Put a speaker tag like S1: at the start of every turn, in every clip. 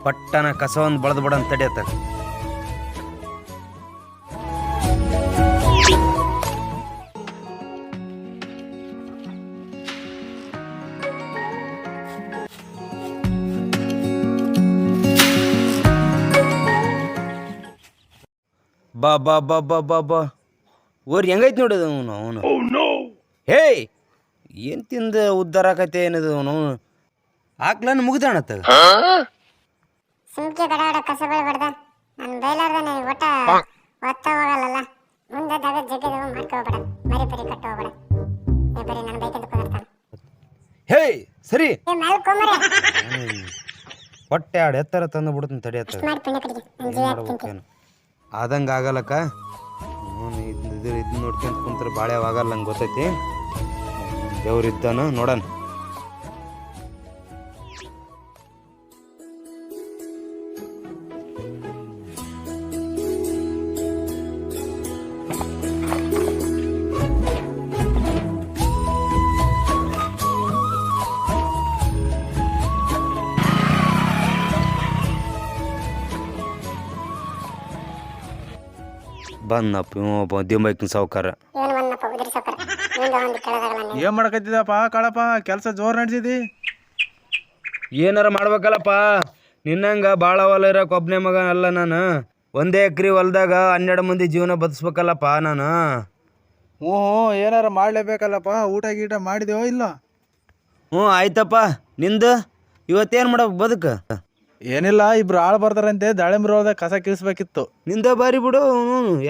S1: ಪಟ್ಟನ ಕಸ ಒಂದು ಬಳದು ಬಿಡಂತ ತಡಿಯತ್ತ. ಬಾ ಬಾ ಬಾ ಬಾ ಬಾ ಬಾ ಓರ್ ಹೆಂಗೈತಿ ನೋಡೋದು ಅವನು. ಹೇ ಏನ್ ತಿಂದ ಉದ್ದಾರ ಆಕೈತೆ ಏನದು ಅವನು ಹಾಕ್ಲನ್ನು ಮುಗ್ದಾಣತ್ತ.
S2: ಸುಮ್ಕೆ ಗಡ ಕಸ ಬೀಳ್ಬಾರ್ದ. ನಾನು ಬೈಲಾರ್ದಾನೆ ಒಟ್ಟ ಒತ್ತ ಹೋಗಲ್ಲ. ಮುಂದೆ ದಾಗ ಜಗ್ಗದ ಮಾಡ್ಕೋಬೇಡ, ಮರಿ ಪರಿ ಕಟ್ಟ ಹೋಗ್ಬೇಡ. ಏ ಬರೀ ನಾನು ಬೈಕಂತ ಕುಂದಿರ್ತಾನೆ.
S1: ಹೇ ಸರಿ
S2: ಏ ಮಲ್ಕೊಂಬರೆ
S1: ಹೊಟ್ಟೆ ಆಡ ಎತ್ತರ ತಂದು ಬಿಡ್ತೀನಿ ತಡಿಯತ್ತ.
S2: ಮಾಡಿ ಪುಣ್ಯ ಕಡೆಗೆ ನಾನು ಜೀವ ಹಾಕ್ತೀನಿ.
S1: ಆದಂಗೆ ಆಗಲ್ಲಕ್ಕ. ಇದನ್ನ ನೋಡ್ಕೊಂತ ಕುಂತ್ರೆ ಬಾಳೆ ಆಗಲ್ಲ ನಂಗೆ ಗೊತ್ತೈತಿ. ದೇವ್ರು ಇದ್ದಾನ ನೋಡೋಣ. ಬಂದಪ್ಪ ದಿಂಬೈಕಿನ ಸಾವುಕಾರ.
S3: ಏನ್ ಮಾಡಕತ್ತಿದಪ್ಪ ಕಾಳಪ್ಪ? ಕೆಲಸ ಜೋರ್ ನಡೆಸಿದಿ.
S1: ಏನಾರ ಮಾಡ್ಬೇಕಲ್ಲಪ್ಪ. ನಿನ್ನಂಗ ಭಾಳ ಹೊಲ ಇರಕ್ಕೆ ಒಬ್ಬನೇ ಮಗ ಅಲ್ಲ ನಾನು. ಒಂದೇ ಎಕರೆ ಹೊಲದಾಗ 12 ಮಂದಿ ಜೀವನ ಬದುಸ್ಬೇಕಲ್ಲಪ್ಪ ನಾನು.
S3: ಹ್ಞೂ ಏನಾರ ಮಾಡ್ಲೇಬೇಕಲ್ಲಪ್ಪ. ಊಟ ಗೀಟ ಮಾಡಿದೇವೋ ಇಲ್ಲ?
S1: ಆಯ್ತಪ್ಪ. ನಿಂದು ಇವತ್ತೇನು ಮಾಡ್ಬೇಕು ಬದುಕು?
S3: ಏನಿಲ್ಲ, ಇಬ್ರು ಆಳು ಬರ್ತಾರಂತೆ. ದಾಳಿಂಬ್ರ ಹೊಲ್ದಾಗ ಕಸ ಕೀಳ್ಸ್ಬೇಕಿತ್ತು.
S1: ನಿಂದ ಬಾರಿ ಬಿಡು.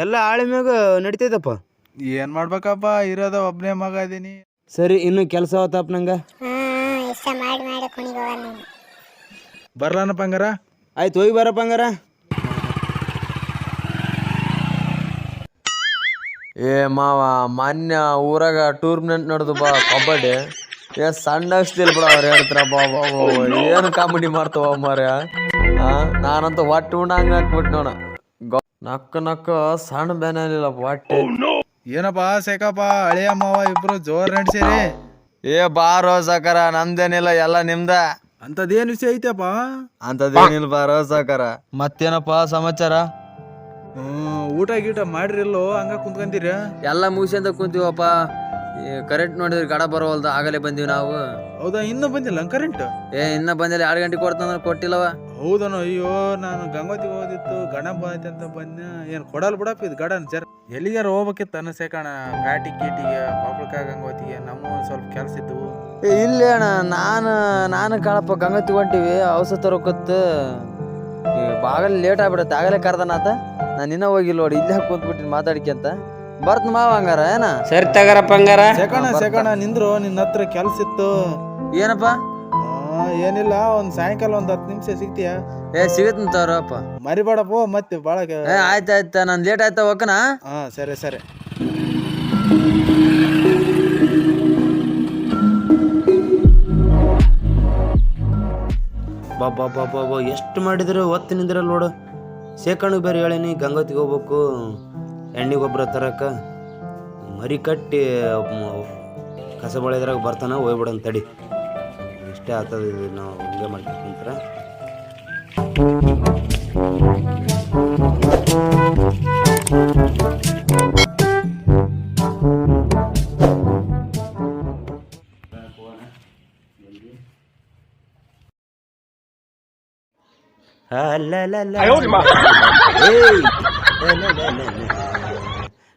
S1: ಎಲ್ಲ ಆಳೆ ಮ್ಯಾಗ ನಡಿತೈತಪ್ಪ.
S3: ಏನ್ ಮಾಡ್ಬೇಕಪ್ಪ, ಇರೋದ ಒಬ್ಬನೇ ಮಗ ಇದೀನಿ.
S1: ಸರಿ, ಇನ್ನು ಕೆಲಸ ಅವತ್ತಪ್ಪ ನಂಗೆ.
S3: ಬರ್ಲಾನಪ್ಪ ಹಂಗಾರ?
S1: ಆಯ್ತು, ಹೋಗಿ ಬರಪ್ಪ ಹಂಗಾರ.
S4: ಏ ಮಾವ, ಮೊನ್ನೆ ಊರಾಗ ಟೂರ್ನಮೆಂಟ್ ನಡೆದು ಬಾ ಕಬಡ್ಡಿ. ಸಣ್ಣ ಸ್ಟಿಲ್ ಬಿಡ ಅವ್ರು ಹೇಳ್ತಾರ ಬಾಬಾ ಏನು ಕಾಮಿಡಿ ಮಾಡ್ತಾವ ಮಾರ್ಯ. ನಾನಂತ ಹೊಟ್ಟೆ ಉಣ್ಣಂಗ ಹಾಕ್ಬಿಟ್ಟು ನೋಡ. ನಕ್ಕ ಸಣ್ಣ ಬೇನಿಲ್ಲಪ್ಪ ಹೊಟ್ಟೆ.
S3: ಏನಪ್ಪಾ ಸೇಕಪ್ಪ, ಹಳೆಯ ಮಾವ ಇಬ್ರು ಜೋರ್ ನಡೆಸಿರಿ.
S4: ಏ ಬಾರೋ ಸಾಕಾರ, ನಮ್ದೇನಿಲ್ಲ, ಎಲ್ಲ ನಿಮ್ದ.
S3: ಅಂತದೇನ್ ವಿಷಯ ಐತಪ್ಪ?
S4: ಅಂತದೇನಿಲ್ಲ ಬಾರೋ ಸಾಕಾರ. ಮತ್ತೇನಪ್ಪ ಸಮಾಚಾರ?
S3: ಊಟ ಗೀಟ ಮಾಡಿರಿಲ್ಲೋ, ಹಂಗ ಕುಂತ್ಕಂತೀರ?
S4: ಎಲ್ಲ ಮುಗಿಸ್ಕೊಂತ ಕುಂತೀವಪ್ಪ. ಕರೆಂಟ್ ನೋಡಿದ್ರಿ ಗಡ ಬರೋವಲ್ದ, ಆಗಲೇ ಬಂದೀವಿ ನಾವು.
S3: ಹೌದಾ, ಇನ್ನೂ ಬಂದಿಲ್ಲ ಕರೆಂಟ್?
S4: ಇನ್ನ ಬಂದಿಲ್ಲ. 2 ಗಂಟೆ ಕೊಡ್ತಂದ್ರೆ ಕೊಟ್ಟಿಲ್ಲವ.
S3: ಹೌದನೋ? ಅಯ್ಯೋ, ನಾನು ಗಂಗೋತಿಗೆ ಹೋದಿತ್ತು, ಗಣ ಬಂದೈತೆ ಅಂತ ಬಂದೆ. ಏನ್ ಕೊಡಲ್ ಬಿಡಪ್ಪ ಇದು ಗಡನ್ ಜರ. ಎಲ್ಲಿಗಾರ ಹೋಗ್ಬೇಕಿತ್ತು ಅನ್ನ ಸೇಕಣ, ಘಾಟಿ ಗೀಟಿಗೆ, ಪಾಪಳ್ಕ ಗಂಗೋತಿಗೆ. ನಮ್ಮ ಸ್ವಲ್ಪ ಕೆಲ್ಸ ಇದ್ದವು.
S4: ಇಲ್ಲ ಅಣ್ಣ, ನಾನು ಕಾಳಪ್ಪ ಗಂಗತಿ ಹೊಂಟಿವಿ. ಔಷಧ ತರೋಕತ್ತು ಆಗಲೇ ಲೇಟ್ ಆಗ್ಬಿಡತ್ತೆ. ಆಗಲೇ ಕರ್ದನಾತ. ನಾನು ಇನ್ನೂ ಹೋಗಿಲ್ಲ ನೋಡಿ, ಇಲ್ಲೇ ಕುಂತ್ಬಿಟ್ಟಿನಿ ಮಾತಾಡ್ಕೊಂತ. ಬರ್ತ ಮಾವ ಹಂಗಾರ ಏನ?
S1: ಸರಿ ತಗಾರಪ್ಪ ಹಂಗಾರ.
S3: ಸೇಕಣ ನಿಂದ್ರು, ನಿನ್ನ ಹತ್ರ ಕೆಲ್ಸ ಇತ್ತು.
S4: ಏನಪ್ಪ?
S3: ಏನಿಲ್ಲ, ಒಂದ್ ಸಾಯಂಕಾಲ 10 ನಿಮಿಷ ಸಿಗ್ತೀಯಾ?
S4: ಸಿಗತ್ತಂತವ್ರಪ್ಪ.
S3: ಮರಿಬೇಡಪ್ಪ ಮತ್ತೆ ಬಾಳ.
S4: ಆಯ್ತಾಯ್ತ, ನಾನು ಲೇಟ್ ಆಯ್ತಾ ಹೋಗನಾ?
S3: ಸರಿ ಸರಿ.
S1: ಬಾಬಾ ಬಾಬಾ ಬಾ ಎಷ್ಟು ಮಾಡಿದ್ರು ಒತ್ತು ನಿಂದ್ರಲ್ಲ ನೋಡು. ಸೇಕಣಿಗೆ ಬೇರೆ ಹೇಳೀನಿ, ಗಂಗೋತಿಗೆ ಹೋಗ್ಬೇಕು ಎಣ್ಣೆ ಗೊಬ್ಬರ ತರಕ್ಕೆ. ಮರಿ ಕಟ್ಟಿ ಕಸ ಬಳಿದ್ರಾಗ ಬರ್ತಾನ, ಹೋಗ್ಬಿಡೋಣ ತಡಿ. ಇಷ್ಟೇ ಆಗ್ತದೆ ಇದು, ನಾವು ಹಿಂಗೆ ಮಾಡ್ಕೊಂತಾರ.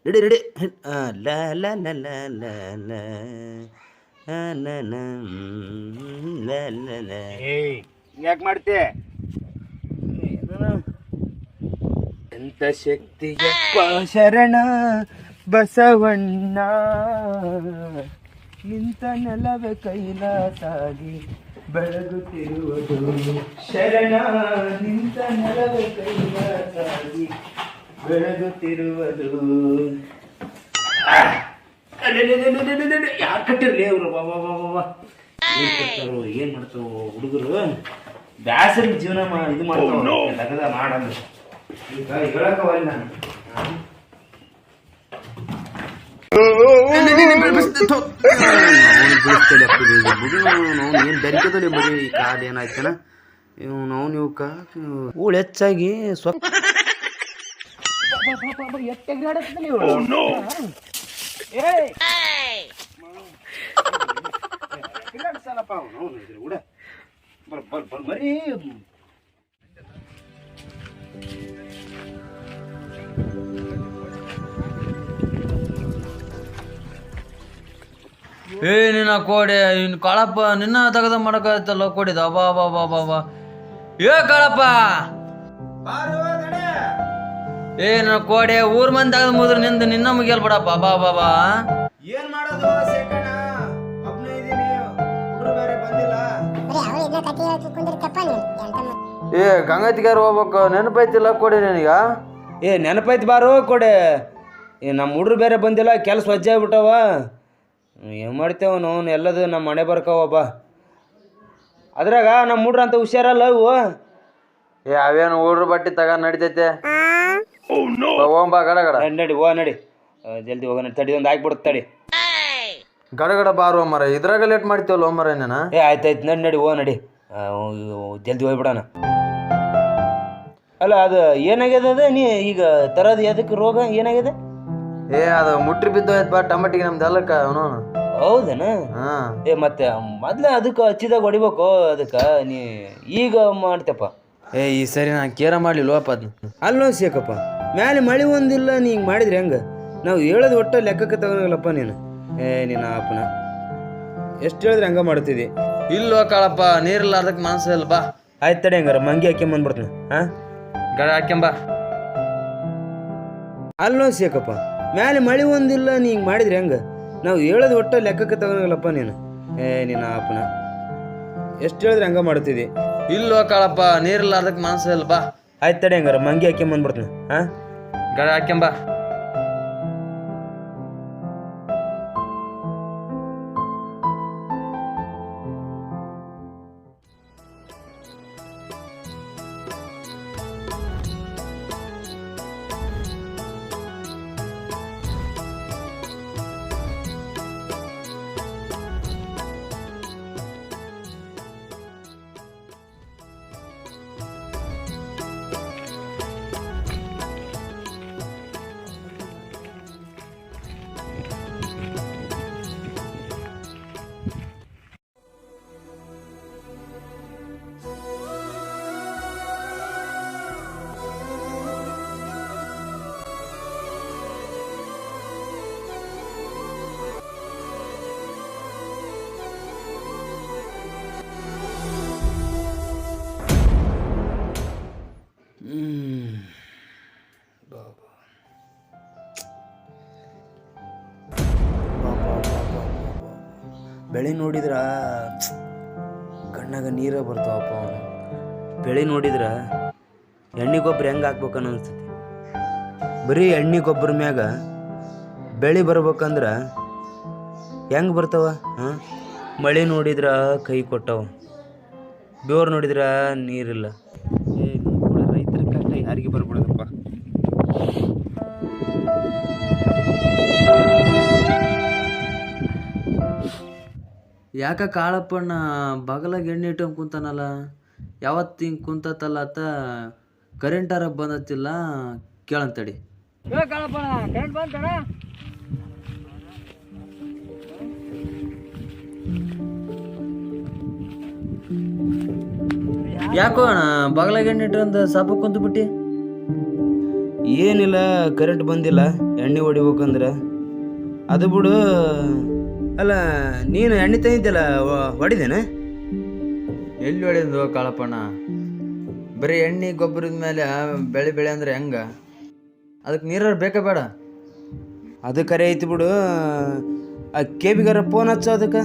S1: Ready ready.
S3: ಯಾಕೆ ಮಾಡ್ತಿ?
S1: ಎಂತ ಶಕ್ತಿಯಪ್ಪ ಶರಣ ಬಸವಣ್ಣ, ನಿಂತ ನೆಲವೇ ಕೈಲಾಸಾಗಿ ಬೆಳಗುತ್ತಿರುವುದು. ಶರಣ ನಿಂತ ನೆಲವೇ ಕೈಲಾಸಾಗಿ ಬೆಳಗುತ್ತಿರುವುದು. ಯಾರು ಕಟ್ಟಿರ್ಲಿ ಅವರು ಬಾಬಾ ಬಾಬಾ ಏನ್ ಕಟ್ತಾರೋ ಏನ್ ಮಾಡ್ತಾರೋ ಹುಡುಗರು ಬ್ಯಾಸರಿ ಜೀವನ ಇದು ಮಾಡ್ತಾವ ತಗದ ಮಾಡಂದ್ರೆ ಈಗ ಹೇಳಕ್ಕವಲ್ಲ ನಾನು ಏನ್ ಬೆರಿಕದಲ್ಲಿ ಬರೀ ಈ ಕಾಲ ಏನಾಯ್ತನ ನೀವು ಹೂಳು ಹೆಚ್ಚಾಗಿ ಮರಿ
S4: ನಿನ್ನ ಕೋಡೆ ಇನ್ ಕಾಳಪ್ಪ ನಿನ್ನ ತೆಗೆದ ಮಾಡಕಾಯ್ತಲ್ಲ ಕೋಡಿದ ಬಾ ಬಾ ಬಾ ಬಾ ಬಾ ಕಾಳಪ್ಪ ನನ್ನ ಕೋಡೆ ಊರ್ ಮಂದಿ ತೆಗೆದ ಮುದ್ರ ನಿನ್ನ ಮುಗಿಯಲ್ ಬಿಡಪ್ಪ ಬಾ ಬಾ ಬಾ
S1: ಏನ್ ಮಾಡೋದು ಶೇಖಣ್ಣ ಒಬ್ನೇ ಇದೀನಿ ಹುಡುಗರು ಬೇರೆ ಬಂದಿಲ್ಲ
S2: ಬರೀ ಅವಳು ಇದನ್ನ ಕತೆ ಹೇಳಕ್ಕೆ ಕುಂದಿರ್ತಪ್ಪ ನೀನು ಎಂತ
S4: ಗಂಗಾತಿಗಾರ ಹೋಗ್ಬೇಕು ನೆನಪೈತಿಲ್ಲ ಕೋಡಿ ನಿನಗ
S1: ನೆನಪೈತಿ ಬಾರೋ ಕೊಡೆ ನಮ್ಮ ಹುಡ್ರು ಬೇರೆ ಬಂದಿಲ್ಲ ಕೆಲಸ ವಜ್ಜೆ ಆಗ್ಬಿಟ್ಟವ ಏನು ಮಾಡ್ತೇವ ನೋವು ಎಲ್ಲದು ನಮ್ಮ ಮನೆ ಬರ್ಕವಪ್ಪ ಅದ್ರಾಗ ನಮ್ಮ ಹುಡ್ರು ಅಂತ ಹುಷಾರಲ್ಲ ಇವು
S4: ಅವೇನು ಹುಡ್ರು ಬಟ್ಟೆ ತಗ ನಡಿತೈತೆ ಹೋಗ್ಬಾ ಗಡ ಗಡ
S1: ನಡಿ ನಡಿ ಜಲ್ದಿ ಹೋಗೋಣ ತಡಿ ಒಂದು ಹಾಕ್ಬಿಡುತ್ತೆ ತಡಿ
S4: ಗಡಗಡ ಬಾರೋ ಮರ ಇದ್ರಾಗ ಲೇಟ್ ಮಾಡ್ತೀವಲ್ಲ ಮರ ಏನೇನ
S1: ಆಯ್ತಾಯ್ತು ನಡಿ ನಡಿ ಜಲ್ದಿ ಹೋಗ್ಬಿಡೋಣ ಅಲ್ಲ ಅದು ಏನಾಗ್ಯದ ಅದ ನೀ ಈಗ ತರದು ಎದಕ್ಕೆ ರೋಗ ಏನಾಗ್ಯದ
S4: ಅದು ಮುಟ್ರಿ ಬಿದ್ದೋಯ್ತು ಬಾ ಟಮಟಿಗೆ ನಮ್ದು ಎಲ್ಲಕ್ಕ ಅವನು
S1: ಹೌದನ ಮತ್ತೆ ಮೊದ್ಲ ಅದಕ್ಕೆ ಹಚ್ಚಿದಾಗ ಹೊಡಿಬೇಕು ಅದಕ್ಕೆ ನೀ ಈಗ ಮಾಡ್ತಪ್ಪ
S4: ಈ ಸರಿ ನಾನು ಕೇರ ಮಾಡ್ಲಿಲ್ವಪ್ಪ ಅದನ್ನ
S1: ಅಲ್ಲೋ ಸೇಕಪ್ಪ ಮ್ಯಾಲೆ ಮಳೆ ಒಂದಿಲ್ಲ ನೀ ಹಿಂಗೆ ಮಾಡಿದ್ರಿ ಹೆಂಗೆ ನಾವು ಹೇಳೋದು ಒಟ್ಟ ಲೆಕ್ಕಕ್ಕೆ ತಗೋಲ್ಲಪ್ಪ ನೀನು ನೀನು ಅಪ್ಪನ ಎಷ್ಟು ಹೇಳಿದ್ರೆ ಹಂಗೆ ಮಾಡ್ತಿದ್ದಿ
S4: ಇಲ್ವ ಕಾಳಪ್ಪ ನೀರಿಲ್ಲ ಅದಕ್ಕೆ ಮನಸ್ಸು ಇಲ್ಲ ಬಾ
S1: ಆಯ್ತು ತಡಿ ಹಂಗಾರ ಮಂಗಿ ಹಾಕ್ಯಂಬಂದ್ಬಿಡ್ತೀನಿ
S4: ಗಡ ಹಾಕ್ಯಂಬ
S1: ಅಲ್ಲೋ ಸೇಕಪ್ಪ ಮ್ಯಾಲೆ ಮಳೆ ಒಂದಿಲ್ಲ ನೀ ಹಿಂಗೆ ಮಾಡಿದ್ರಿ ಹೆಂಗೆ ನಾವು ಹೇಳೋದು ಒಟ್ಟ ಲೆಕ್ಕಕ್ಕೆ ತಗೋಲ್ಲಪ್ಪ ನೀನು ನೀನು ಅಪ್ಪನ ಎಷ್ಟು ಹೇಳಿದ್ರೆ ಹಂಗೆ ಮಾಡ್ತಿದ್ದಿ
S4: ಇಲ್ವ ಕಾಳಪ್ಪ ನೀರಿಲ್ಲ ಅದಕ್ಕೆ ಮನಸ್ಸು ಇಲ್ಲ ಬಾ
S1: ಆಯ್ತು ತಡಿ ಹಂಗಾರ ಮಂಗಿ ಹಾಕ್ಯಂಬಂದ್ಬಿಡ್ತೀನಿ
S4: ಗಡ ಹಾಕ್ಯಂಬ
S1: ಬೆಳೆ ನೋಡಿದ್ರ ಕಣ್ಣಾಗ ನೀರ ಬರ್ತಾವಪ್ಪ ಅವನು ಬೆಳೆ ನೋಡಿದ್ರ ಎಣ್ಣೆ ಗೊಬ್ಬರ ಹೆಂಗೆ ಹಾಕ್ಬೇಕನ್ನ ಅನ್ಸ್ತತಿ ಬರೀ ಎಣ್ಣೆ ಗೊಬ್ಬರ ಮ್ಯಾಗ ಬೆಳೆ ಬರ್ಬೇಕಂದ್ರ ಹೆಂಗೆ ಬರ್ತಾವ ಮಳೆ ನೋಡಿದ್ರ ಕೈ ಕೊಟ್ಟವ ಬೇವ್ರು ನೋಡಿದ್ರ ನೀರಿಲ್ಲ ರೈತರ ಕಷ್ಟ ಯಾರಿಗೆ ಬರ್ಬಿಡೋದಪ್ಪ
S4: ಯಾಕ ಕಾಳಪ್ಪಣ್ಣ ಬಗಲಾಗ ಎಣ್ಣೆ ಇಟ್ಕೊಂಡ್ ಕುಂತಾನಲ್ಲ ಯಾವತ್ತು ಹಿಂಗೆ ಕುಂತತ್ತಲ್ಲ ಅತ್ತ ಕರೆಂಟಾರ ಬಂದತ್ತಿಲ್ಲ ಕೇಳಂತಡಿ ಯಾಕೋ ಅಣ್ಣ ಬಗಲಾಗ ಎಣ್ಣೆ ಇಟ್ಟಂದ ಸಾಪ ಕುಂತು ಬಿಟ್ಟಿ
S1: ಏನಿಲ್ಲ ಕರೆಂಟ್ ಬಂದಿಲ್ಲ ಎಣ್ಣೆ ಹೊಡಿಬೇಕಂದ್ರೆ ಅದು ಬಿಡು ಅಲ್ಲ ನೀನು ಎಣ್ಣೆ ತಂದಿದ್ದಲ್ಲ ಹೊಡಿದೇನೆ
S4: ಎಲ್ಲಿ ಹೊಡೆದು ಕಾಳಪ್ಪಣ್ಣ ಬರೀ ಎಣ್ಣೆ ಗೊಬ್ಬರದ ಮೇಲೆ ಬೆಳೆ ಅಂದ್ರೆ ಹೆಂಗ ಅದಕ್ಕೆ ನೀರಾರು ಬೇಕಾ ಬೇಡ
S1: ಅದು ಕರೆ ಐತಿ ಬಿಡು ಆ ಕೇಬಿಗಾರ ಫೋನ್ ಹಚ್ಚೋ ಅದಕ್ಕೆ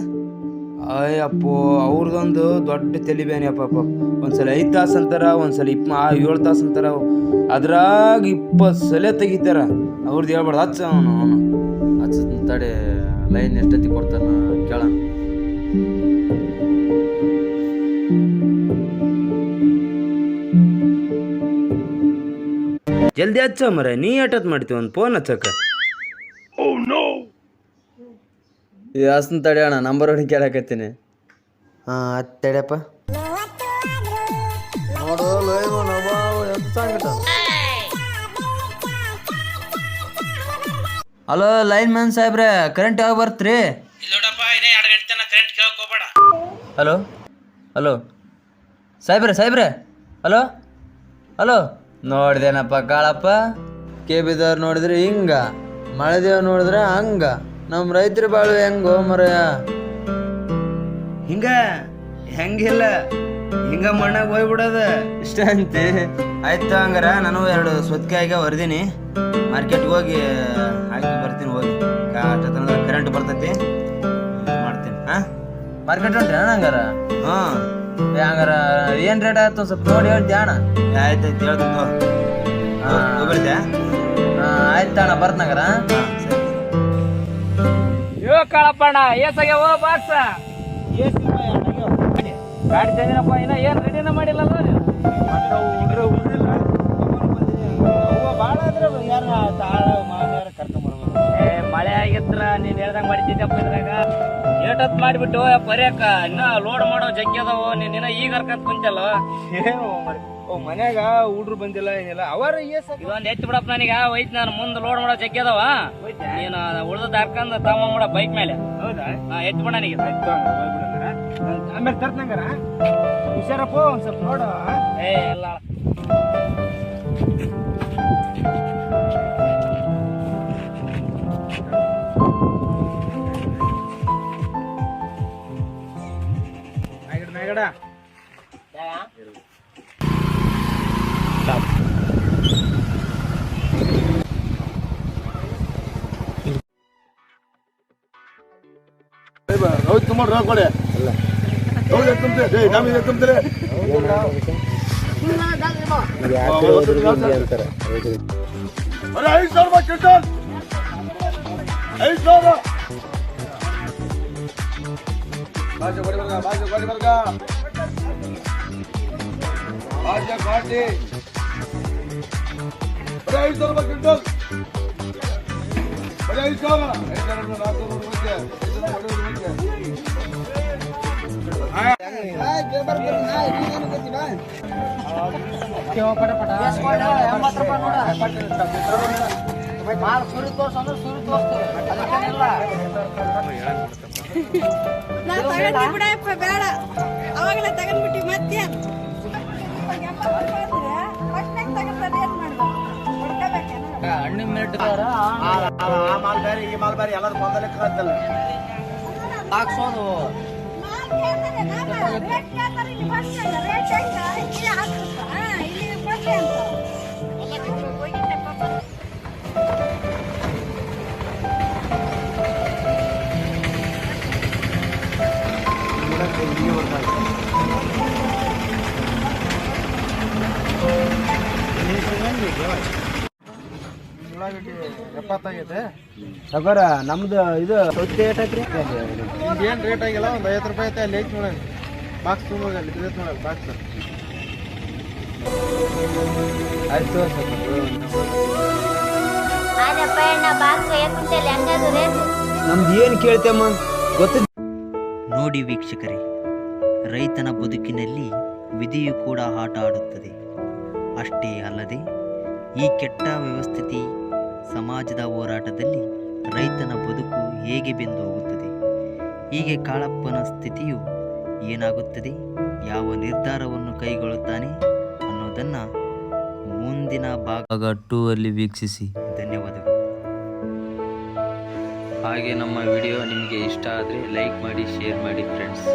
S1: ಅಯ್ಯಪ್ಪೋ ಅವ್ರದ್ದೊಂದು ದೊಡ್ಡ ತಲೆಬೇನೆ ಅಪ್ಪ ಒಂದ್ಸಲ 5 ತಾಸು ಅಂತಾರ ಒಂದ್ಸಲ 7 ತಾಸು ಅಂತಾರ ಅದ್ರಾಗ 20 ಸಲ ತೆಗಿತಾರ ಅವ್ರದ್ದು ಹೇಳ್ಬಾರ್ದು ಹಚ್ಚ ಅವನು
S4: ತಡಿ ಲೈನ್ ಎಷ್ಟೊತ್ತಿ ಕೊಡ್ತಾನ ಕೇಳೋಣ.
S1: ಜಲ್ದಿ ಹಚ್ಚ ಮರ, ನೀ ಎಷ್ಟೊತ್ತು ಮಾಡ್ತೀವಿ ಒಂದು ಫೋನ್ ಹಚ್ಚಕ್ಕ.
S4: ಹಸ್ನ ತಡಿ ಅಣ್ಣ, ನಂಬರ್ ಹೊಡಿ ಕೇಳಕತ್ತೀನಿ.
S1: ಹಾಂ ಅದು ತಡಿಯಪ್ಪ.
S4: ನೋಡು ಹಲೋ ಲೈನ್ ಮ್ಯಾನ್ ಸಾಹೇಬ್ರೆ, ಕರೆಂಟ್ ಯಾವಾಗ ಬರ್ತ್ರಿ? ಹಲೋ ಹಲೋ ಸಾಹೇಬ್ರೆ ಹಲೋ ಹಲೋ. ನೋಡ್ದೇನಪ್ಪ ಕಾಳಪ್ಪ, ಕೇಬಿದವ್ರು ನೋಡಿದ್ರೆ ಹಿಂಗ, ಮಳೆದೇವ್ ನೋಡಿದ್ರೆ ಹಂಗ, ನಮ್ಮ ರೈತರು ಬಾಳು ಹೆಂಗೋ ಮರಯ.
S1: ಹೆಂಗಿಲ್ಲ ಹಿಂಗ ಮಣ್ಣಾಗ ಹೋಗ್ಬಿಡೋದ ಇಷ್ಟ ಅಂತೆ. ಆಯ್ತು ಹಂಗಾರ ನಾನು 2 ಸೊತ್ಕಾಯಿಗೆ ಹೊರ್ದೀನಿ, ಮಾರ್ಕೆಟ್ಗೆ ಹೋಗಿ ಹಾಕಿ ಬರ್ತೀನಿ. ಹೋಗಿ ಅಷ್ಟೊತ್ತಂದ್ರೆ ಕರೆಂಟ್ ಬರ್ತೈತಿ, ಮಾಡ್ತೀನಿ. ಹಾಂ
S4: ಮಾರ್ಕೆಟ್ ಹೊಂಟ್ರಿ ಅಣ್ಣ ಹಂಗಾರ?
S1: ಹಾಂ
S4: ಹಂಗಾರ ಏನು ರೇಟ್ ಆಯ್ತು ಸ್ವಲ್ಪ ನೋಡಿ ಹೇಳ್ತೀಯ ಅಣ್ಣ?
S1: ಆಯ್ತು ಹೇಳ್ತೀನಿ. ಬರ್ತೀಯಾ?
S4: ಆಯ್ತು ಅಣ್ಣ, ಬರ್ತನಂಗಾರ.
S1: ಹಾಂ ಸರಿ.
S5: ಯೋ ಕಾಳಪ್ಪಣ್ಣ, ಏಸಾಗ್ಯಾವ ಬಾಕ್ಸ? ಗಾಡಿ ತಂದಿನಪ್ಪ, ಇನ್ನ ಏನ್ ರೆಡಿನ ಮಾಡಿಲ್ಲಲ್ಲ ನೀನು? ಮಳೆ ಆಗಿದ್ರ ನೀನ್ ಹೇಳ್ದಂಗ ಮಾಡಿದ್ದಪ್ಪ ಇದ್ರಾಗ. ಏಟತ್ ಮಾಡಿಬಿಟ್ಟು ಪರಿಯಕ್ಕ ಇನ್ನ ಲೋಡ್ ಮಾಡೋ ಜಗ್ಗಿ ಅದಾವ. ನೀನ್ ಇನ್ನ ಈಗ ಹರ್ಕಂತ ಕುಂತಲ್ಲ.
S3: ಏನು ಮನ್ಯಾಗ ಹುಡ್ರು ಬಂದಿಲ್ಲ ಏನಿಲ್ಲ, ಅವರ
S5: ಇದೊಂದ್ ಎತ್ತಿ ಬಿಡಪ್ಪ ನನಗ, ಒಯ್ತು ನಾನು ಮುಂದ್ ಲೋಡ್ ಮಾಡೋ ಜಗ್ಗಿ ಅದಾವ. ನೀನು ಉಳ್ದದ್ ಹರ್ಕಂದ್ ತಮ್ಮ ಮಾಡ ಬೈಕ್ ಮೇಲೆ.
S3: ಹೌದಾ?
S5: ಎತ್ತಿ ಬಿಡ ನನಗೆ.
S3: ಆಮೇಲೆ ತರ್ತಂಗಾರ. ಹುಷಾರಪ್ಪ, ಒಂದ್ ಸ್ವಲ್ಪ ನೋಡ.
S5: ಇಲ್ಲ
S3: ಮೇಗಡ
S6: रोहित तुम्हारा रहा पड़े रोहित तुमसे दे दामी दे तुमसे अरे 500 रुपए क्विंटल 500 बाजू गाड़ी वर्गा बाजू गाड़ी वर्गा बाजू गाड़ी अरे 500 रुपए क्विंटल अरे 500
S7: ಬೇಡ ಅವಾಗಲೇ ತಗೊಂಡ್ಬಿಟ್ಟಿ ಮತ್ತೆ
S5: ಹಾಕ್ಸೋದು
S3: ಎಪ್ಪತ್ತಾಗೈತೆ
S1: ಸಗರ ನಮ್ದು ಇದು ಸೌತೆ ಏಟೈತ್ರಿ?
S3: ಏನು ರೇಟ್ ಆಗಿಲ್ಲ, ಒಂದು 50 ರೂಪಾಯಿ ಐತೆ. ಅಲ್ಲಿ ಐತೆ ನೋಡೋಣ ಬಾಕ್ಸ್ ತುಂಬ ಅಲ್ಲಿ ಬಿದ್ದೈತೆ ನೋಡೋಣ ಬಾಕ್ಸ್.
S1: ಆಯ್ತು ನಮ್ದು ಏನು ಕೇಳ್ತೇಮ್ಮ ಗೊತ್ತ.
S8: ನೋಡಿ ವೀಕ್ಷಕರೇ, ರೈತನ ಬದುಕಿನಲ್ಲಿ ವಿಧಿಯು ಕೂಡ ಆಟ ಆಡುತ್ತದೆ. ಅಷ್ಟೇ ಅಲ್ಲದೆ ಈ ಕೆಟ್ಟ ವ್ಯವಸ್ಥಿತಿ ಸಮಾಜದ ಹೋರಾಟದಲ್ಲಿ ರೈತನ ಬದುಕು ಹೇಗೆ ಬೆಂದು ಹೋಗುತ್ತದೆ, ಹೀಗೆ ಕಾಳಪ್ಪನ ಸ್ಥಿತಿಯು ಏನಾಗುತ್ತದೆ, ಯಾವ ನಿರ್ಧಾರವನ್ನು ಕೈಗೊಳ್ಳುತ್ತಾನೆ ಅನ್ನೋದನ್ನು ಮುಂದಿನ ಭಾಗ 2 ಅಲ್ಲಿ ವೀಕ್ಷಿಸಿ. ಧನ್ಯವಾದಗಳು. ಹಾಗೆ ನಮ್ಮ ವಿಡಿಯೋ ನಿಮಗೆ ಇಷ್ಟ ಆದರೆ ಲೈಕ್ ಮಾಡಿ, ಶೇರ್ ಮಾಡಿ ಫ್ರೆಂಡ್ಸ್.